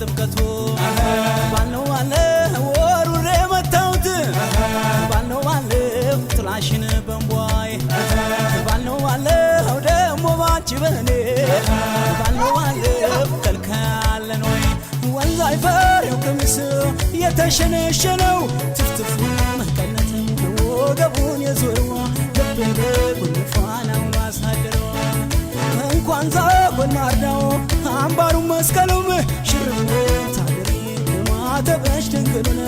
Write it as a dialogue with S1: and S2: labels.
S1: ጥምቀቱ ባልነው አለ ወሩሬ መታውት ባልነው አለ ጥላሽን በእንቧይ ባልነው አለ ደሞ ባንቺ በኔ ባልነው አለ ከልካለን ወይ ወንዝ አይፈሬው ቀሚስ የተሸነሸነው ትፍትፉ መቀነት ወገቡን የዞረው ልቤ ጉንፋናውን አሳደረው እንኳን ዛጎን ማርዳው አምባሩ መስቀሉም ሽርብ ታደሪ ማተበሽ ድንግሉን